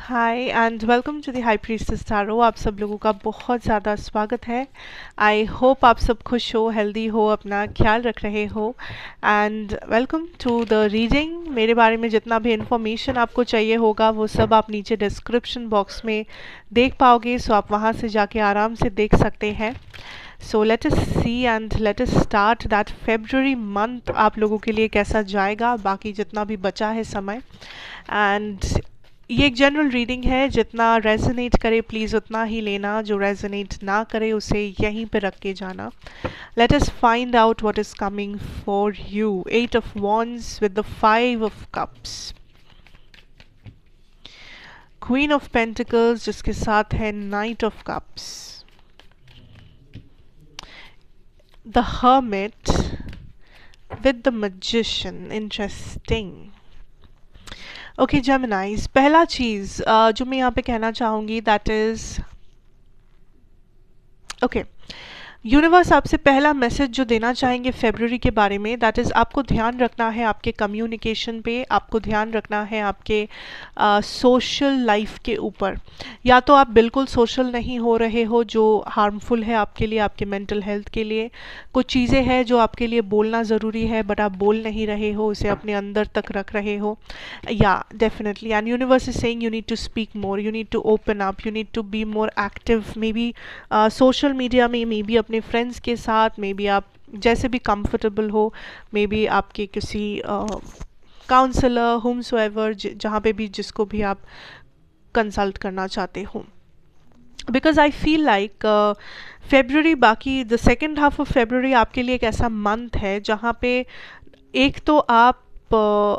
Hi and welcome to the high priestess tarot. आप सब लोगों का बहुत ज़्यादा स्वागत है। आई होप आप सब खुश हो, हेल्दी हो, अपना ख्याल रख रहे हो and welcome to the reading. मेरे बारे में जितना भी इन्फॉर्मेशन आपको चाहिए होगा वो सब आप नीचे डिस्क्रिप्शन बॉक्स में देख पाओगे, सो आप वहाँ से जाके आराम से देख सकते हैं। So let us see and let us start that February month आप लोगों के लिए कैसा जाएगा, बाकी जितना भी बचा है समय। एंड ये एक जनरल रीडिंग है, जितना रेजोनेट करे प्लीज़ उतना ही लेना, जो रेजोनेट ना करे उसे यहीं पे रख के जाना। Let us find out what is coming for you. 8 of wands with the 5 of cups, queen of pentacles जिसके साथ है night of cups, the hermit with the magician. Interesting. Okay जेमिनाइज, पहला चीज़ जो मैं यहाँ पे कहना चाहूँगी दैट इज़ ओके, यूनिवर्स आपसे पहला मैसेज जो देना चाहेंगे फेब्रुअरी के बारे में, दैट इज़ आपको ध्यान रखना है आपके कम्युनिकेशन पे, आपको ध्यान रखना है आपके सोशल लाइफ के ऊपर। या तो आप बिल्कुल सोशल नहीं हो रहे हो जो हार्मफुल है आपके लिए, आपके मेंटल हेल्थ के लिए। कुछ चीज़ें हैं जो आपके लिए बोलना ज़रूरी है बट आप बोल नहीं रहे हो, उसे अपने अंदर तक रख रहे हो। Yeah definitely, and universe is saying you need to speak more, you need to open up, you need to be more active. Maybe social media में, मे बी अपने फ्रेंड्स के साथ, मे बी आप जैसे भी comfortable हो, may be आपके किसी काउंसलर होम्सोएवर, जहाँ पे भी जिसको भी आप कंसल्ट करना चाहते हो। Because I feel like February, बाकी the second half of February आपके लिए एक ऐसा मंथ है जहाँ पे एक तो आप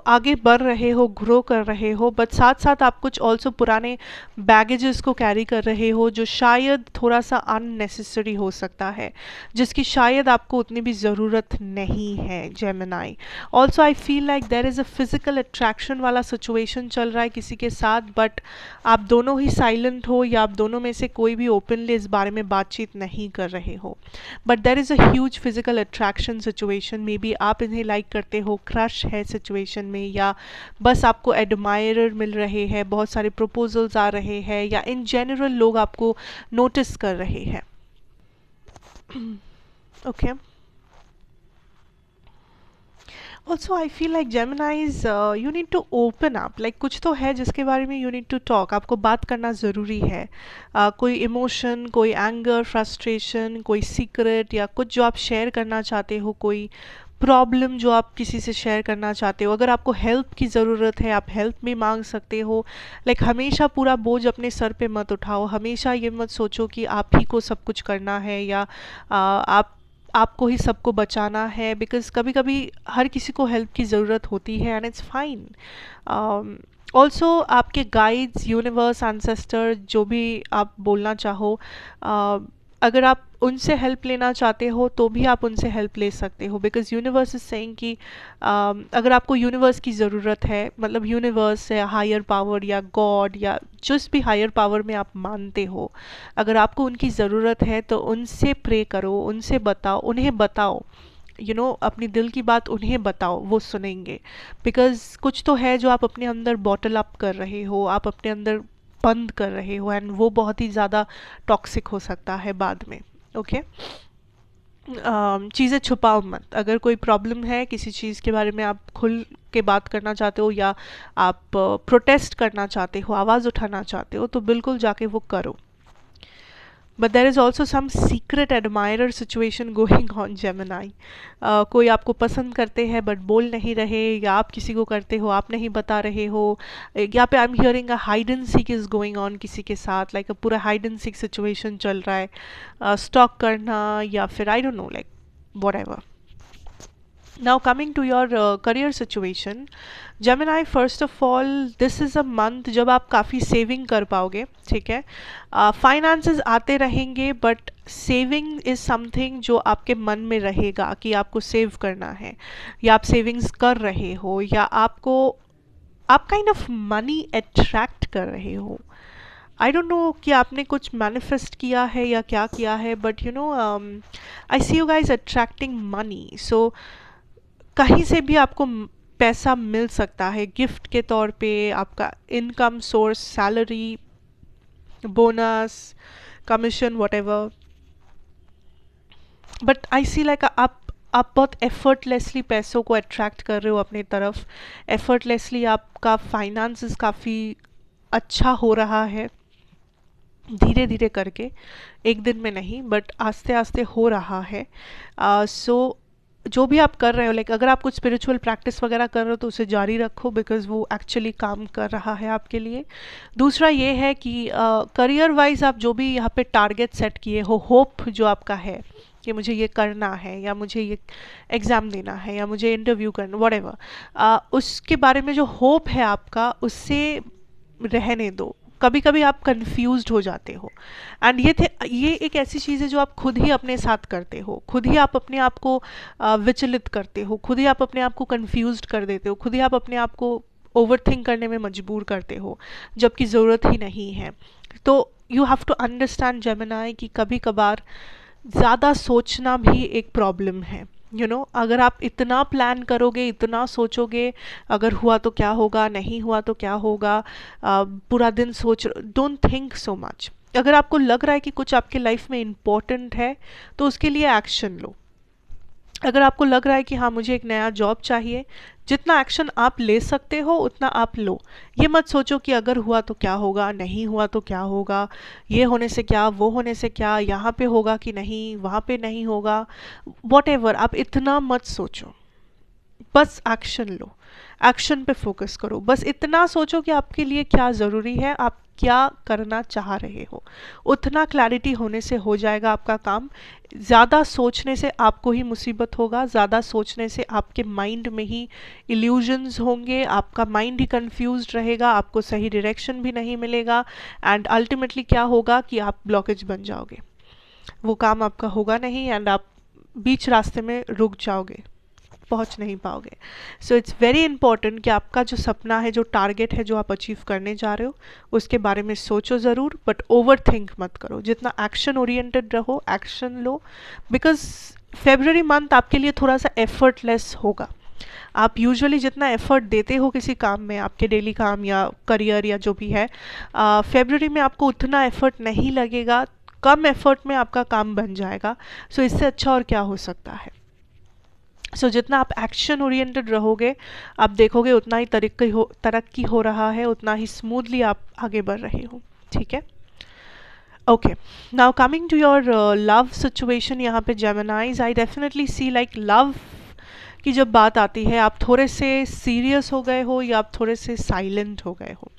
आगे बढ़ रहे हो, ग्रो कर रहे हो, बट साथ साथ आप कुछ ऑल्सो पुराने बैगेजेस को कैरी कर रहे हो जो शायद थोड़ा सा अननेसेसरी हो सकता है, जिसकी शायद आपको उतनी भी ज़रूरत नहीं है Gemini. Also I feel like there is a physical attraction वाला सिचुएशन चल रहा है किसी के साथ, बट आप दोनों ही साइलेंट हो या आप दोनों में से कोई भी ओपनली इस बारे में बातचीत नहीं कर रहे हो। But there is a huge physical attraction situation. May be आप इन्हें लाइक करते हो, क्रश है सिचुएशन में, या बस आपको एडमायरर मिल रहे हैं, बहुत सारे प्रपोजल्स आ रहे हैं, या इन जनरल लोग आपको नोटिस कर रहे हैं। Okay, also I feel like Geminis you need to open up, like कुछ तो है जिसके बारे में यू नीड टू टॉक, आपको बात करना ज़रूरी है। कोई इमोशन, कोई एंगर, फ्रस्ट्रेशन, कोई सीक्रेट, या कुछ जो आप शेयर करना चाहते हो, कोई प्रॉब्लम जो आप किसी से शेयर करना चाहते हो। अगर आपको हेल्प की ज़रूरत है आप हेल्प भी मांग सकते हो। लाइक हमेशा पूरा बोझ अपने सर पे मत उठाओ, हमेशा ये मत सोचो कि आप ही को सब कुछ करना है या आपको ही सबको बचाना है, बिकॉज़ कभी कभी हर किसी को हेल्प की ज़रूरत होती है एंड इट्स फाइन। ऑल्सो आपके गाइड्स, यूनिवर्स, एंसेस्टर, जो भी आप बोलना चाहो, अगर आप उनसे हेल्प लेना चाहते हो तो भी आप उनसे हेल्प ले सकते हो। बिकॉज यूनिवर्स इज सेइंग कि अगर आपको यूनिवर्स की ज़रूरत है, मतलब यूनिवर्स या हायर पावर या गॉड या जिस भी हायर पावर में आप मानते हो, अगर आपको उनकी ज़रूरत है तो उनसे प्रे करो, उनसे बताओ, उन्हें बताओ, अपनी दिल की बात उन्हें बताओ, वो सुनेंगे। बिकॉज कुछ तो है जो आप अपने अंदर बॉटल अप कर रहे हो, आप अपने अंदर बंद कर रहे हो, एंड वो बहुत ही ज़्यादा टॉक्सिक हो सकता है बाद में। ओके, चीज़ें छुपाओ मत। अगर कोई प्रॉब्लम है किसी चीज़ के बारे में, आप खुल के बात करना चाहते हो या आप प्रोटेस्ट करना चाहते हो, आवाज़ उठाना चाहते हो, तो बिल्कुल जाके वो करो। But there is also some secret admirer situation going on Gemini. कोई आपको पसंद करते हैं बट बोल नहीं रहे, या आप किसी को करते हो आप नहीं बता रहे हो। यहाँ पे I am hearing a hide and seek is going on किसी के साथ, लाइक पूरा हाइड एंड सीक सिचुएशन चल रहा है, स्टॉक करना या फिर आई don't no, like whatever. Now coming to your career situation, Gemini, first of all this is a month जब आप काफ़ी सेविंग कर पाओगे, ठीक है। फाइनेंसेस आते रहेंगे बट सेविंग इज़ समथिंग जो आपके मन में रहेगा कि आपको सेव करना है, या आप सेविंग्स कर रहे हो, या आप काइंड ऑफ मनी अट्रैक्ट कर रहे हो। आई डोंट नो कि आपने कुछ मैनिफेस्ट किया है या क्या किया है, but I see you guys attracting money. So कहीं से भी आपको पैसा मिल सकता है गिफ्ट के तौर पे, आपका income source, salary, bonus, commission, whatever. But I see like आप बहुत एफर्टलेसली पैसों को अट्रैक्ट कर रहे हो अपनी तरफ। एफर्टलेसली आपका फाइनेंसेस काफ़ी अच्छा हो रहा है, धीरे धीरे करके, एक दिन में नहीं बट आस्ते आस्ते हो रहा है। सो जो भी आप कर रहे हो, लाइक अगर आप कुछ स्पिरिचुअल प्रैक्टिस वगैरह कर रहे हो तो उसे जारी रखो, बिकॉज वो एक्चुअली काम कर रहा है आपके लिए। दूसरा ये है कि करियर वाइज आप जो भी यहाँ पे टारगेट सेट किए हो, होप जो आपका है कि मुझे ये करना है या मुझे ये एग्ज़ाम देना है या मुझे इंटरव्यू करना, व्हाटएवर, उसके बारे में जो होप है आपका, उससे रहने दो। कभी कभी आप कंफ्यूज्ड हो जाते हो, एंड ये एक ऐसी चीज़ है जो आप खुद ही अपने साथ करते हो, खुद ही आप अपने आप को विचलित करते हो, खुद ही आप अपने आप को कंफ्यूज्ड कर देते हो, खुद ही आप अपने आप को ओवर थिंक करने में मजबूर करते हो जबकि ज़रूरत ही नहीं है। तो you have to understand Gemini कि कभी कभार ज़्यादा सोचना भी एक प्रॉब्लम है। अगर आप इतना प्लान करोगे, इतना सोचोगे, अगर हुआ तो क्या होगा, नहीं हुआ तो क्या होगा, पूरा दिन सोच, डोंट थिंक सो मच। अगर आपको लग रहा है कि कुछ आपके लाइफ में इम्पोर्टेंट है तो उसके लिए एक्शन लो। अगर आपको लग रहा है कि हाँ मुझे एक नया जॉब चाहिए, जितना एक्शन आप ले सकते हो उतना आप लो। ये मत सोचो कि अगर हुआ तो क्या होगा, नहीं हुआ तो क्या होगा, ये होने से क्या, वो होने से क्या, यहाँ पे होगा कि नहीं, वहाँ पे नहीं होगा, वॉट आप इतना मत सोचो। बस एक्शन लो, एक्शन पे फोकस करो। बस इतना सोचो कि आपके लिए क्या ज़रूरी है, आप क्या करना चाह रहे हो। उतना क्लैरिटी होने से हो जाएगा आपका काम। ज़्यादा सोचने से आपको ही मुसीबत होगा, ज़्यादा सोचने से आपके माइंड में ही इल्यूजन्स होंगे, आपका माइंड ही कंफ्यूज्ड रहेगा, आपको सही डायरेक्शन भी नहीं मिलेगा, एंड अल्टीमेटली क्या होगा कि आप ब्लॉकेज बन जाओगे, वो काम आपका होगा नहीं, एंड आप बीच रास्ते में रुक जाओगे, पहुंच नहीं पाओगे। सो इट्स वेरी इंपॉर्टेंट कि आपका जो सपना है, जो टारगेट है, जो आप अचीव करने जा रहे हो, उसके बारे में सोचो ज़रूर, बट ओवर थिंक मत करो। जितना एक्शन ओरिएंटेड रहो, action low, because February month आपके लिए थोड़ा सा एफर्टलेस होगा। आप यूजुअली जितना एफर्ट देते हो किसी काम में, आपके डेली काम या करियर या जो भी है, फेब्रुअरी में आपको उतना एफर्ट नहीं लगेगा, कम एफर्ट में आपका काम बन जाएगा। सो इससे अच्छा और क्या हो सकता है। सो जितना आप एक्शन ओरिएंटेड रहोगे, आप देखोगे उतना ही तरक्की हो रहा है, उतना ही स्मूथली आप आगे बढ़ रहे हो। ठीक है, okay. Now coming to your love situation, यहाँ पे Geminis, I definitely see like love की जब बात आती है, आप थोड़े से सीरियस हो गए हो या आप थोड़े से साइलेंट हो गए हो।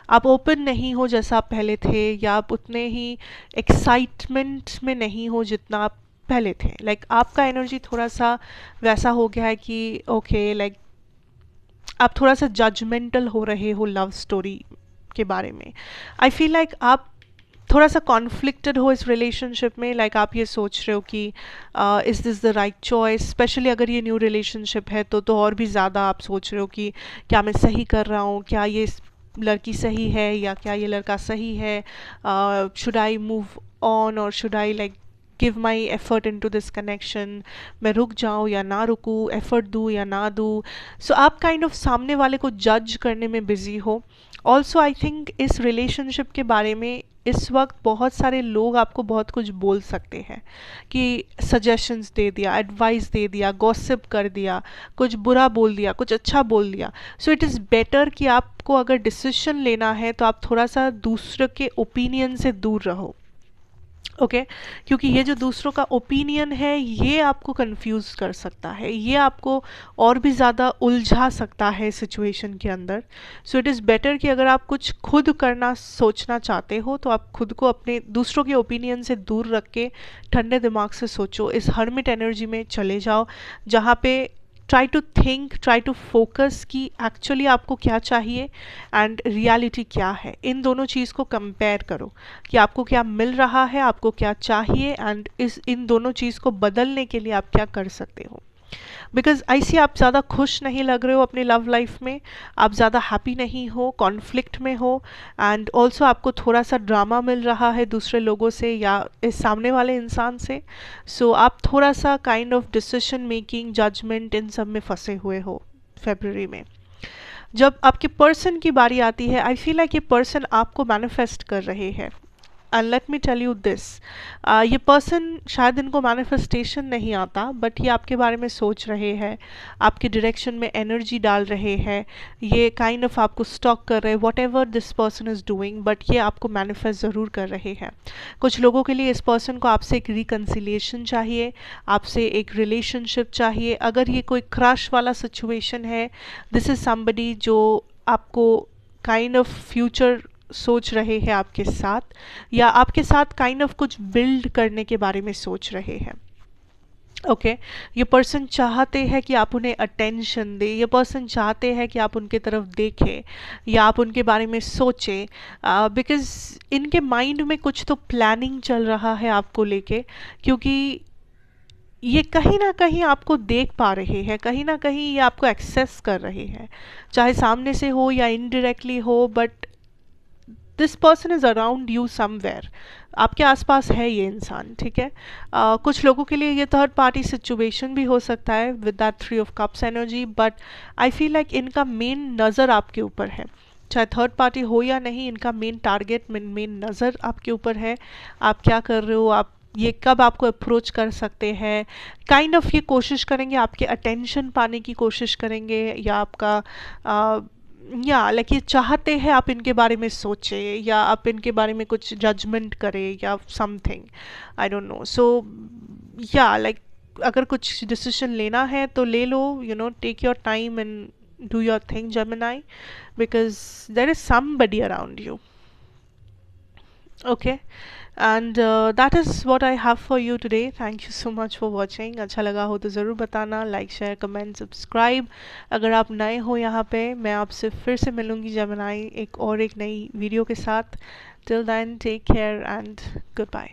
आप ओपन नहीं हो जैसा आप पहले थे, या आप उतने ही एक्साइटमेंट में नहीं हो जितना आप पहले थे। लाइक आपका एनर्जी थोड़ा सा वैसा हो गया है कि ओके, लाइक आप थोड़ा सा जजमेंटल हो रहे हो लव स्टोरी के बारे में। आई फील लाइक आप थोड़ा सा कॉन्फ्लिक्टेड हो इस रिलेशनशिप में। लाइक आप ये सोच रहे हो कि is this the right choice, specially अगर ये न्यू रिलेशनशिप है तो और भी ज़्यादा आप सोच रहे हो कि क्या मैं सही कर रहा हूँ, क्या ये लड़की सही है या क्या ये लड़का सही है, शुड आई मूव ऑन और should I like give my effort into this connection, मैं रुक जाऊँ या ना रुकूँ, एफर्ट दूँ या ना दूँ। सो आप काइंड ऑफ सामने वाले को जज करने में बिजी हो। ऑल्सो आई थिंक इस रिलेशनशिप के बारे में इस वक्त बहुत सारे लोग आपको बहुत कुछ बोल सकते हैं, कि सजेशंस दे दिया, एडवाइस दे दिया, गॉसिप कर दिया, कुछ बुरा बोल दिया, कुछ अच्छा बोल दिया। सो इट इज़ बेटर कि आपको अगर डिसीजन लेना है तो आप थोड़ा सा दूसरे के ओपिनियन से दूर रहो। ओके क्योंकि ये जो दूसरों का ओपिनियन है, ये आपको कंफ्यूज कर सकता है, ये आपको और भी ज़्यादा उलझा सकता है सिचुएशन के अंदर। सो इट इज़ बेटर कि अगर आप कुछ खुद करना सोचना चाहते हो तो आप खुद को अपने दूसरों के ओपिनियन से दूर रख के ठंडे दिमाग से सोचो, इस हर्मिट एनर्जी में चले जाओ, जहाँ पे try to think, try to focus कि एक्चुअली आपको क्या चाहिए एंड रियलिटी क्या है। इन दोनों चीज़ को कंपेयर करो कि आपको क्या मिल रहा है, आपको क्या चाहिए, एंड इन दोनों चीज़ को बदलने के लिए आप क्या कर सकते हो। बिकॉज ऐसी आप ज़्यादा खुश नहीं लग रहे हो अपनी लव लाइफ में, आप ज़्यादा हैप्पी नहीं हो, कॉन्फ्लिक्ट में हो, एंड ऑल्सो आपको थोड़ा सा ड्रामा मिल रहा है दूसरे लोगों से या इस सामने वाले इंसान से। सो आप थोड़ा सा kind of decision making, judgment, इन सब में फंसे हुए हो फरवरी में। जब आपके पर्सन की बारी आती है, आई फील लाइक ये पर्सन आपको मैनिफेस्ट कर रहे हैं। And let me tell you this, ये पर्सन शायद इनको मैनिफेस्टेशन नहीं आता, बट ये आपके बारे में सोच रहे हैं, आपके डायरेक्शन में एनर्जी डाल रहे हैं, ये काइंड ऑफ आपको स्टॉक कर रहे हैं, what ever this person is doing, but ये आपको मैनिफेस्ट ज़रूर कर रहे हैं। कुछ लोगों के लिए इस पर्सन को आपसे एक रिकन्सिलिएशन चाहिए, आपसे एक रिलेशनशिप चाहिए। अगर ये कोई क्रश वाला सिचुएशन है, दिस इज़ समबडी जो आपको काइंड ऑफ फ्यूचर सोच रहे हैं आपके साथ, या आपके साथ काइंड ऑफ कुछ बिल्ड करने के बारे में सोच रहे हैं। ओके, ये पर्सन चाहते हैं कि आप उन्हें अटेंशन दें, ये पर्सन चाहते हैं कि आप उनके तरफ देखें या आप उनके बारे में सोचें, बिकॉज़ इनके माइंड में कुछ तो प्लानिंग चल रहा है आपको लेके, क्योंकि ये कहीं ना कहीं आपको देख पा रहे हैं, कहीं ना कहीं ये आपको एक्सेस कर रहे हैं, चाहे सामने से हो या इनडायरेक्टली हो, but this person is around you somewhere, आपके आसपास है ये इंसान, ठीक है। कुछ लोगों के लिए ये थर्ड पार्टी सिचुएशन भी हो सकता है with that 3 of cups energy, but I feel like इनका मेन नज़र आपके ऊपर है, चाहे थर्ड पार्टी हो या नहीं, इनका मेन टारगेट, मेन नज़र आपके ऊपर है। आप क्या कर रहे हो, आप ये कब आपको अप्रोच कर सकते हैं, काइंड ऑफ ये कोशिश करेंगे, आपके अटेंशन पाने की कोशिश करेंगे, या आपका या लाइक ये चाहते हैं आप इनके बारे में सोचें, या आप इनके बारे में कुछ जजमेंट करें या something, I don't know. So या लाइक अगर कुछ डिसीजन लेना है तो ले लो, you know, take your time and do your thing, Gemini, because there is somebody around you. Okay, and that is what I have for you today. Thank you so much for watching. अच्छा लगा हो तो ज़रूर बताना, like share comment subscribe. अगर आप नए हो यहाँ पे, मैं आपसे फिर से मिलूँगी Gemini एक और एक नई वीडियो के साथ। Till then, take care and goodbye.